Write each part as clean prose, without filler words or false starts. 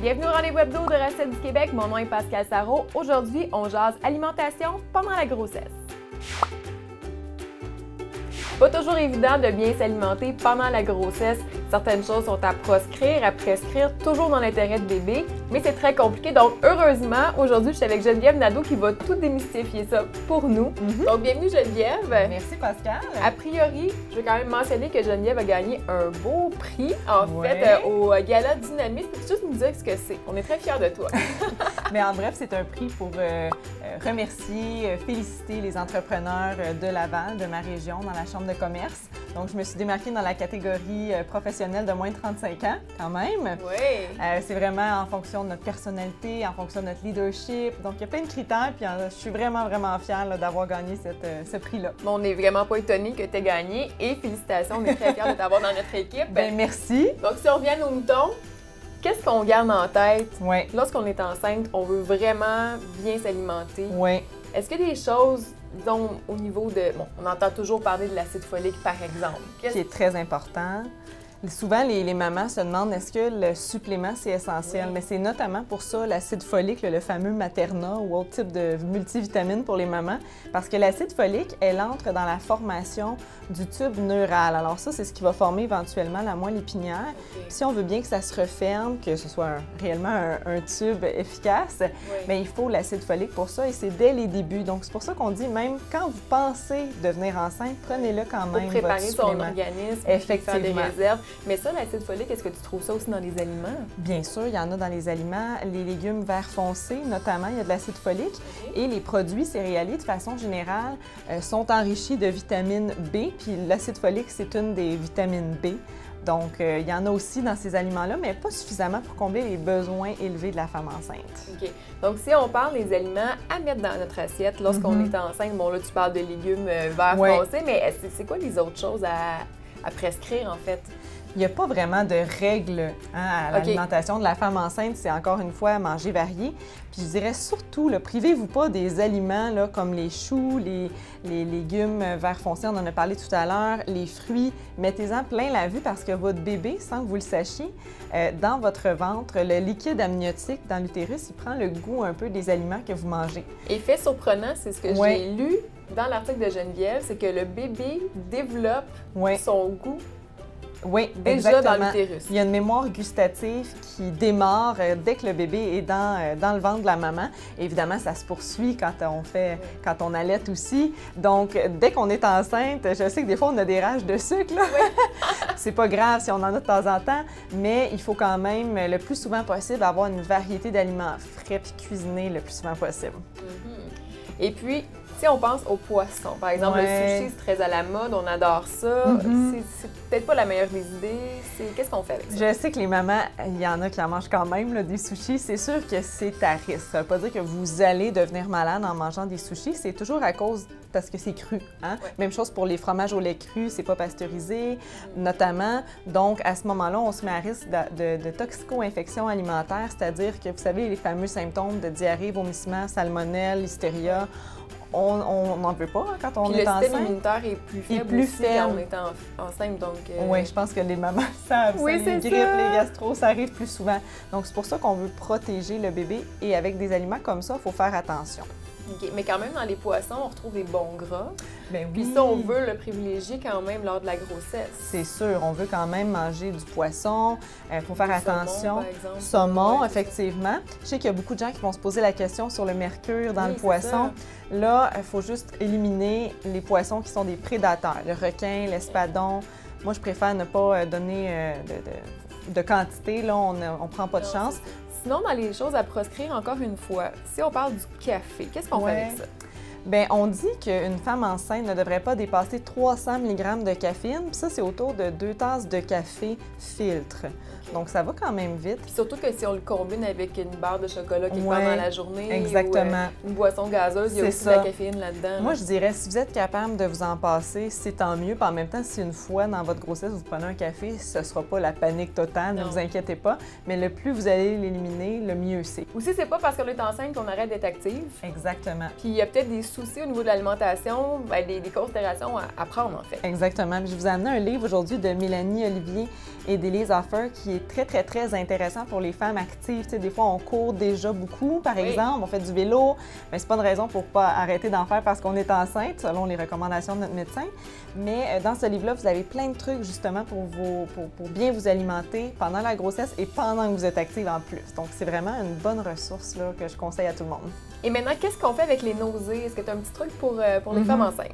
Bienvenue au rendez-vous hebdo de Recettes du Québec. Mon nom est Pascal Sarrault. Aujourd'hui, on jase alimentation pendant la grossesse. Pas toujours évident de bien s'alimenter pendant la grossesse. Certaines choses sont à proscrire, à prescrire, toujours dans l'intérêt de bébé, mais c'est très compliqué. Donc, heureusement, aujourd'hui, je suis avec Geneviève Nadeau qui va tout démystifier ça pour nous. Donc, bienvenue Geneviève. Merci Pascal. A priori, je vais quand même mentionner que Geneviève a gagné un beau prix, en fait, au Gala Dynamisme. Peux-tu juste nous dire ce que c'est? On est très fiers de toi. Mais en bref, c'est un prix pour remercier, féliciter les entrepreneurs de Laval, de ma région, dans la Chambre de commerce. Donc, je me suis démarquée dans la catégorie professionnelle de moins de 35 ans, quand même. Oui. C'est vraiment en fonction de notre personnalité, en fonction de notre leadership. Donc, il y a plein de critères, puis je suis vraiment fière d'avoir gagné ce prix-là. On n'est vraiment pas étonnés que tu aies gagné et félicitations, on est très fiers de t'avoir dans notre équipe. Bien, merci. Donc, si on revient à nos moutons, qu'est-ce qu'on garde en tête? Oui. Lorsqu'on est enceinte, on veut vraiment bien s'alimenter. Oui. Est-ce qu'il y a des choses, disons, au niveau de... Bon, on entend toujours parler de l'acide folique, par exemple. Qui est très important. Souvent, les mamans se demandent est-ce que le supplément, c'est essentiel? Oui. Mais c'est notamment pour ça l'acide folique, le fameux Materna ou autre type de multivitamine pour les mamans, parce que l'acide folique, elle entre dans la formation du tube neural. Alors ça, c'est ce qui va former éventuellement la moelle épinière. Okay. Si on veut bien que ça se referme, que ce soit réellement un tube efficace, bien, il faut l'acide folique pour ça et c'est dès les débuts. Donc, c'est pour ça qu'on dit, même quand vous pensez devenir enceinte, prenez-le quand même. Pour préparer votre son supplément. organisme, Effectivement. faire des réserves. Mais ça, l'acide folique, est-ce que tu trouves ça aussi dans les aliments? Bien sûr, il y en a dans les aliments. Les légumes verts foncés, notamment, il y a de l'acide folique. Okay. Et les produits céréaliers, de façon générale, sont enrichis de vitamine B. Puis l'acide folique, c'est une des vitamines B. Donc, il y en a aussi dans ces aliments-là, mais pas suffisamment pour combler les besoins élevés de la femme enceinte. OK. Donc, si on parle des aliments à mettre dans notre assiette lorsqu'on est enceinte, bon là, tu parles de légumes verts foncés, mais c'est quoi les autres choses à prescrire, en fait? Il n'y a pas vraiment de règles à l'alimentation de la femme enceinte. C'est encore une fois manger varié. Puis je dirais surtout, privez-vous pas des aliments là, comme les choux, les légumes verts foncés, on en a parlé tout à l'heure, les fruits. Mettez-en plein la vue parce que votre bébé, sans que vous le sachiez, dans votre ventre, le liquide amniotique dans l'utérus, il prend le goût un peu des aliments que vous mangez. Effet surprenant, c'est ce que j'ai lu dans l'article de Geneviève, c'est que le bébé développe son goût. Oui, déjà exactement. Dans l'utérus. Il y a une mémoire gustative qui démarre dès que le bébé est dans le ventre de la maman. Évidemment, ça se poursuit quand on allaite aussi. Donc, dès qu'on est enceinte, je sais que des fois, on a des rages de sucre. Là. C'est pas grave si on en a de temps en temps, mais il faut quand même, le plus souvent possible, avoir une variété d'aliments frais puis cuisinés le plus souvent possible. Et puis, si on pense aux poissons, par exemple, le sushi, c'est très à la mode, on adore ça. C'est peut-être pas la meilleure des idées. Qu'est-ce qu'on fait avec ça? Je sais que les mamans, il y en a qui en mangent quand même, là, des sushis. C'est sûr que c'est à risque. Ça ne veut pas dire que vous allez devenir malade en mangeant des sushis. C'est toujours à cause parce que c'est cru. Hein? Même chose pour les fromages au lait cru, c'est pas pasteurisé, notamment. Donc, à ce moment-là, on se met à risque de toxico-infection alimentaire, c'est-à-dire que, vous savez, les fameux symptômes de diarrhée, vomissement, salmonelle, hystéria, on n'en veut pas quand on est enceinte. Le système immunitaire est plus faible aussi quand on est enceinte. Donc, oui, je pense que les mamans savent. Oui, les grippes, les gastro, ça arrive plus souvent. Donc, c'est pour ça qu'on veut protéger le bébé. Et avec des aliments comme ça, il faut faire attention. OK. Mais quand même, dans les poissons, on retrouve des bons gras. Bien, oui. Puis ça, on veut le privilégier quand même lors de la grossesse. C'est sûr. On veut quand même manger du poisson. Il faut faire attention. Saumon, par exemple. Saumon, effectivement. Je sais qu'il y a beaucoup de gens qui vont se poser la question sur le mercure dans le poisson. Là, il faut juste éliminer les poissons qui sont des prédateurs. Le requin, l'espadon. Moi, je préfère ne pas donner de quantité. Là, on ne prend pas de chance. Sinon, dans les choses à proscrire, encore une fois, si on parle du café, qu'est-ce qu'on fait avec ça? Bien, on dit qu'une femme enceinte ne devrait pas dépasser 300 mg de caféine. Puis ça, c'est autour de 2 tasses de café filtre. Donc, ça va quand même vite. Puis surtout que si on le combine avec une barre de chocolat qui est pendant la journée exactement. Ou une boisson gazeuse, il y a aussi de la caféine là-dedans. Moi, je dirais, si vous êtes capable de vous en passer, c'est tant mieux. Puis en même temps, si une fois dans votre grossesse, vous prenez un café, ce ne sera pas la panique totale, ne vous inquiétez pas. Mais le plus vous allez l'éliminer, le mieux c'est. Aussi, c'est pas parce qu'on est enceinte qu'on arrête d'être active. Exactement. Puis il y a peut-être des soucis au niveau de l'alimentation, des considérations à prendre, en fait. Exactement. Puis je vous ai amené un livre aujourd'hui de Mélanie Olivier et d'Élise Offer qui est très, très, très intéressant pour les femmes actives. Tu sais, des fois, on court déjà beaucoup, par exemple, on fait du vélo, mais c'est pas une raison pour pas arrêter d'en faire parce qu'on est enceinte, selon les recommandations de notre médecin. Mais dans ce livre-là, vous avez plein de trucs, justement, pour bien vous alimenter pendant la grossesse et pendant que vous êtes active en plus. Donc, c'est vraiment une bonne ressource là, que je conseille à tout le monde. Et maintenant, qu'est-ce qu'on fait avec les nausées? Est-ce que tu as un petit truc pour les femmes enceintes?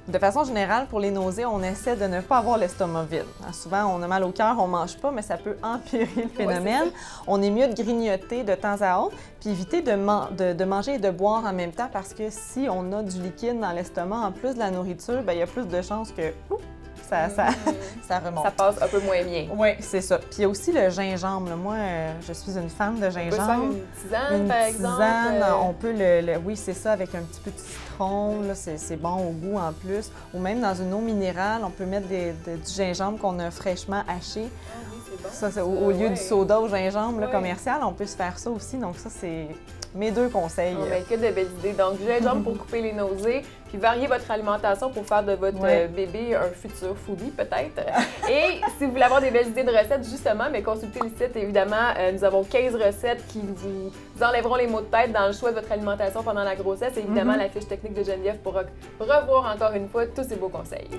De façon générale, pour les nausées, on essaie de ne pas avoir l'estomac vide. Souvent, on a mal au cœur, on ne mange pas, mais ça peut empirer le phénomène. Ouais, on est mieux de grignoter de temps à autre, puis éviter de manger et de boire en même temps parce que si on a du liquide dans l'estomac, en plus de la nourriture, bien, il y a plus de chances que ça remonte. Ça passe un peu moins bien. Oui, c'est ça. Puis il y a aussi le gingembre. Moi, je suis une fan de gingembre. On peut faire une tisane, par exemple. On peut oui, c'est ça, avec un petit peu de citron. C'est bon au goût en plus. Ou même dans une eau minérale, on peut mettre du gingembre qu'on a fraîchement haché. Ah oui, c'est bon. Ça, c'est au lieu du soda au gingembre commercial, on peut se faire ça aussi. Donc ça, c'est mes deux conseils. Que de belles idées. Donc, du gingembre pour couper les nausées, puis varier votre alimentation pour faire de votre bébé un futur foodie, peut-être. Et si vous voulez avoir des belles idées de recettes, justement, mais consultez le site, évidemment. Nous avons 15 recettes qui vous enlèveront les maux de tête dans le choix de votre alimentation pendant la grossesse. Et évidemment, la fiche technique de Geneviève pour revoir encore une fois tous ces beaux conseils.